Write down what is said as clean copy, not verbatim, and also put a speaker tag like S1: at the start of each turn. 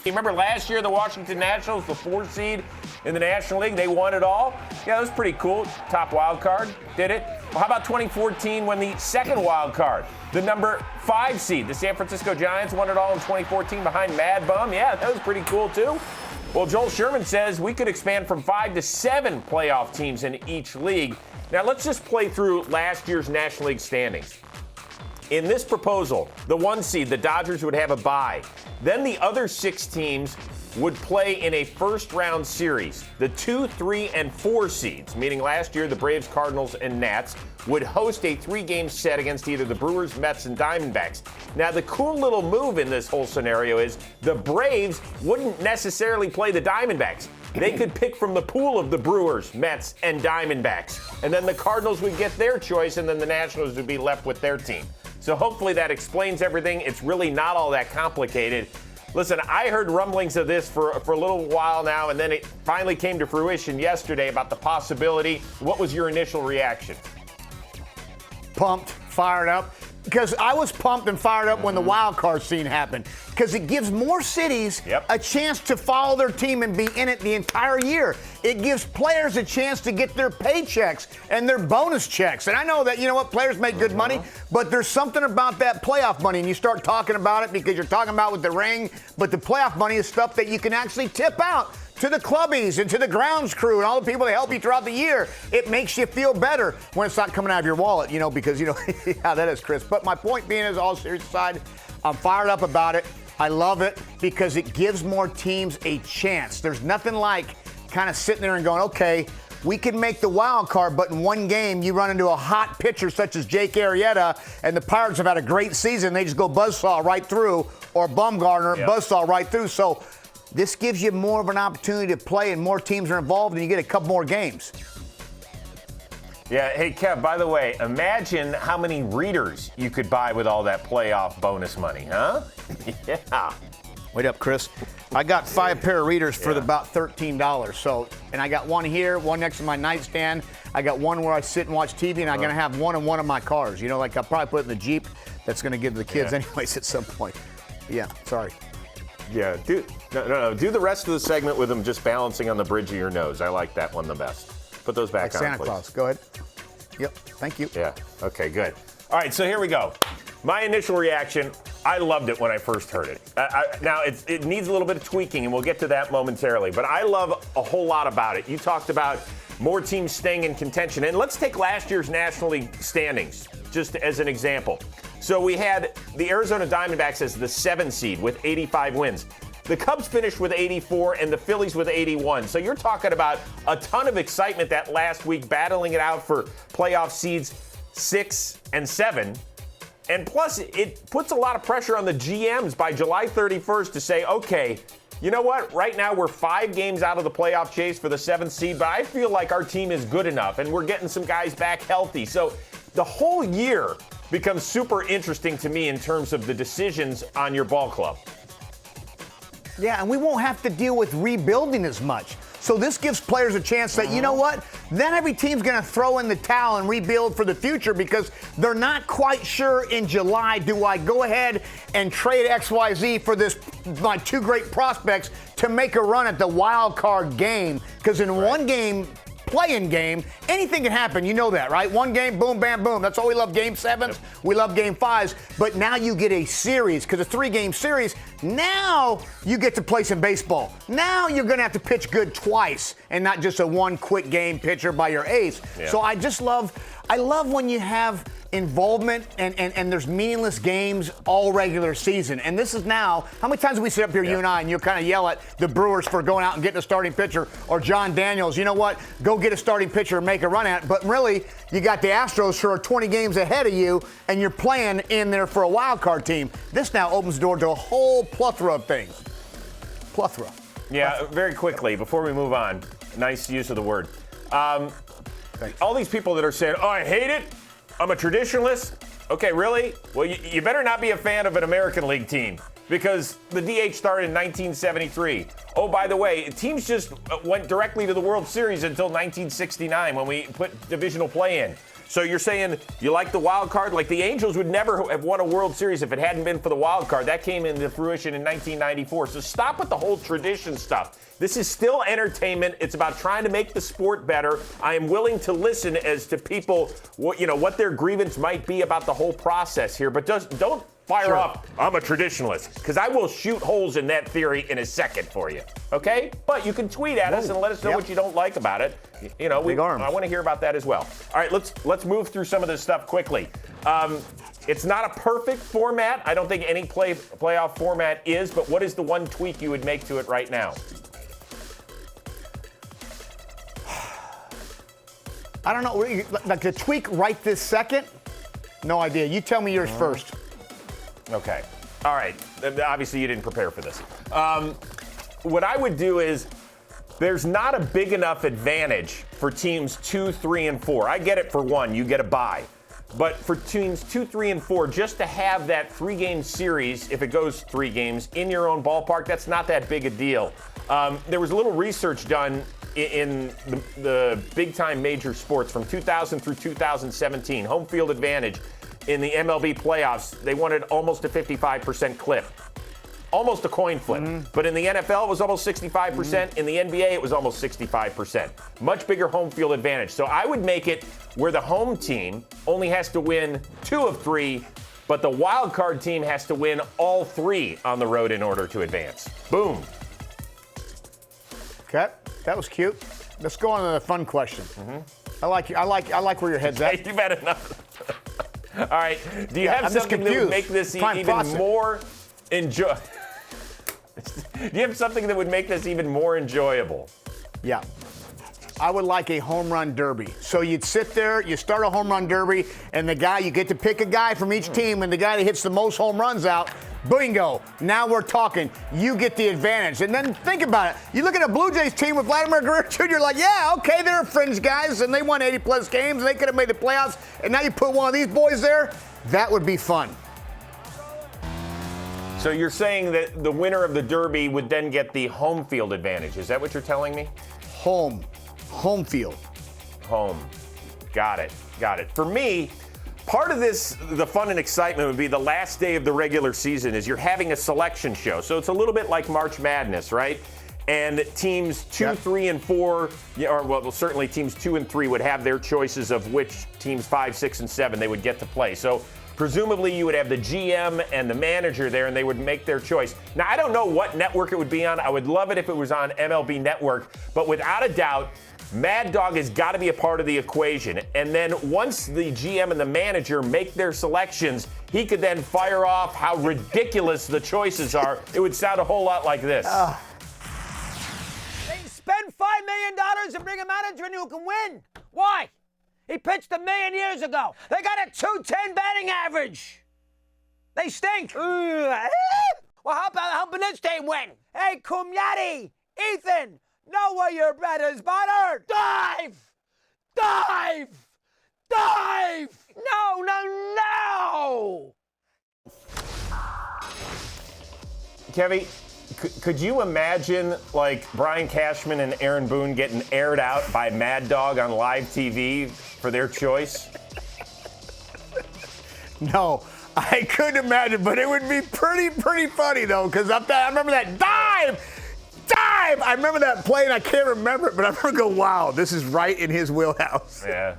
S1: You remember last year the Washington Nationals, the 4 seed in the National League, they won it all? Yeah, that was pretty cool. Top wild card, did it? Well, how about 2014 when the second wild card, the number 5 seed, the San Francisco Giants won it all in 2014 behind Mad Bum? Yeah, that was pretty cool too. Well, Joel Sherman says we could expand from 5 to 7 playoff teams in each league. Now let's just play through last year's National League standings. In this proposal, the 1 seed, the Dodgers, would have a bye. Then the other 6 teams would play in a first-round series. The 2, 3, and 4 seeds, meaning last year the Braves, Cardinals, and Nats, would host a 3-game set against either the Brewers, Mets, and Diamondbacks. Now, the cool little move in this whole scenario is the Braves wouldn't necessarily play the Diamondbacks. They could pick from the pool of the Brewers, Mets, and Diamondbacks. And then the Cardinals would get their choice, and then the Nationals would be left with their team. So hopefully that explains everything. It's really not all that complicated. Listen, I heard rumblings of this for a little while now, and then it finally came to fruition yesterday about the possibility. What was your initial reaction?
S2: Pumped, fired up. Because I was pumped and fired up when the wild card scene happened. Because it gives more cities a chance to follow their team and be in it the entire year. It gives players a chance to get their paychecks and their bonus checks. And I know that, you know what, players make good money, but there's something about that playoff money. And you start talking about it because you're talking about with the ring, but the playoff money is stuff that you can actually tip out to the clubbies and to the grounds crew and all the people that help you throughout the year. It makes you feel better when it's not coming out of your wallet, because, how that is, Chris. But my point being is, all serious aside, I'm fired up about it. I love it because it gives more teams a chance. There's nothing like kind of sitting there and going, okay, we can make the wild card, but in one game you run into a hot pitcher such as Jake Arrieta, and the Pirates have had a great season. They just go buzzsaw right through, or Bumgarner buzzsaw right through. So this gives you more of an opportunity to play, and more teams are involved, and you get a couple more games.
S1: Yeah, hey, Kev, by the way, imagine how many readers you could buy with all that playoff bonus money, huh? Yeah.
S2: Wait up, Chris. I got 5 pair of readers for about $13. So, and I got one here, one next to my nightstand. I got one where I sit and watch TV, and I'm going to have one in one of my cars. Like I'll probably put it in the Jeep that's going to give to the kids anyways at some point. Yeah, sorry.
S1: Yeah, do the rest of the segment with them just balancing on the bridge of your nose. I like that one the best. Put those back on,
S2: Santa
S1: please.
S2: Claus. Go ahead. Yep, thank you.
S1: Yeah, okay, good. All right, so here we go. My initial reaction, I loved it when I first heard it. Now, it needs a little bit of tweaking, and we'll get to that momentarily. But I love a whole lot about it. You talked about more teams staying in contention. And let's take last year's National League standings, just as an example. So we had the Arizona Diamondbacks as the 7 seed with 85 wins. The Cubs finished with 84 and the Phillies with 81. So you're talking about a ton of excitement that last week, battling it out for playoff seeds 6 and 7. And plus, it puts a lot of pressure on the GMs by July 31st to say, okay, you know what? Right now, we're 5 games out of the playoff chase for the 7th seed, but I feel like our team is good enough, and we're getting some guys back healthy. So the whole year becomes super interesting to me in terms of the decisions on your ball club.
S2: Yeah, and we won't have to deal with rebuilding as much. So this gives players a chance that, you know what, then every team's going to throw in the towel and rebuild for the future because they're not quite sure in July, do I go ahead and trade XYZ for my 2 great prospects to make a run at the wild card game? Because in one game, play-in game, anything can happen. You know that, right? One game, boom, bam, boom. That's why we love Game 7s. We love Game 5s. But now you get a series, because a 3-game series, now you get to play some baseball. Now you're going to have to pitch good twice and not just a one quick game pitcher by your ace. Yeah. So I love when you have involvement and there's meaningless games all regular season. And this is now, how many times do we sit up here, you and I, and you kind of yell at the Brewers for going out and getting a starting pitcher, or John Daniels, you know what, go get a starting pitcher and make a run at it. But really, you got the Astros who are 20 games ahead of you, and you're playing in there for a wild card team. This now opens the door to a whole plethora of things. Plethora.
S1: Yeah, very quickly, before we move on, nice use of the word. All these people that are saying, oh, I hate it, I'm a traditionalist. Okay, really? Well, you better not be a fan of an American League team because the DH started in 1973. Oh, by the way, teams just went directly to the World Series until 1969 when we put divisional play in. So you're saying you like the wild card? Like the Angels would never have won a World Series if it hadn't been for the wild card. That came into fruition in 1994. So stop with the whole tradition stuff. This is still entertainment. It's about trying to make the sport better. I am willing to listen as to people, what their grievance might be about the whole process here. But don't fire up, I'm a traditionalist, because I will shoot holes in that theory in a second for you, okay? But you can tweet at us and let us know what you don't like about it. I want to hear about that as well. All right, let's move through some of this stuff quickly. It's not a perfect format. I don't think any playoff format is, but what is the one tweak you would make to it right now?
S2: I don't know. Like the tweak right this second? No idea. You tell me yours first.
S1: Okay. All right. Obviously, you didn't prepare for this. What I would do is there's not a big enough advantage for teams 2, 3, and 4. I get it for 1. You get a bye. But for teams 2, 3, and 4, just to have that 3-game series, if it goes 3 games, in your own ballpark, that's not that big a deal. There was a little research done in the big-time major sports from 2000 through 2017. Home field advantage. In the MLB playoffs, they wanted almost a 55% clip. Almost a coin flip. But in the NFL, it was almost 65%. In the NBA, it was almost 65%. Much bigger home field advantage. So I would make it where the home team only has to win 2 of 3, but the wild card team has to win all 3 on the road in order to advance. Boom.
S2: Okay, that was cute. Let's go on to the fun question. I like where your head's at.
S1: You've had enough. All right. Do you have something that would make this even more enjoy? Do you have something that would make this even more enjoyable?
S2: Yeah. I would like a home run derby. So you'd sit there, you start a home run derby, and you get to pick a guy from each team, and the guy that hits the most home runs out, bingo. Now we're talking. You get the advantage. And then think about it. You look at a Blue Jays team with Vladimir Guerrero Jr., like, yeah, okay, they're fringe guys, and they won 80-plus games, and they could have made the playoffs, and now you put one of these boys there, that would be fun.
S1: So you're saying that the winner of the Derby would then get the home field advantage. Is that what you're telling me?
S2: Home field.
S1: Home. Got it. For me, part of this, the fun and excitement would be the last day of the regular season is you're having a selection show. So it's a little bit like March Madness, right? And teams 2, 3, and 4, certainly teams 2 and 3 would have their choices of which teams 5, 6, and 7 they would get to play. So presumably you would have the GM and the manager there, and they would make their choice. Now, I don't know what network it would be on. I would love it if it was on MLB Network. But without a doubt, Mad Dog has got to be a part of the equation. And then once the GM and the manager make their selections, he could then fire off how ridiculous the choices are. It would sound a whole lot like this.
S3: They spend $5 million to bring a manager in who can win. Why? He pitched 1,000,000 years ago. They got a .210 batting average. They stink. Well, how about helping this team win? Hey, Kumyati, Ethan, know where your bread is buttered. Dive! No!
S1: Kevy, could you imagine like Brian Cashman and Aaron Boone getting aired out by Mad Dog on live TV for their choice?
S2: No, I couldn't imagine, but it would be pretty funny though, because I remember that dive! I remember that play, and I can't remember it, but I remember go, wow, this is right in his wheelhouse.
S1: Yeah.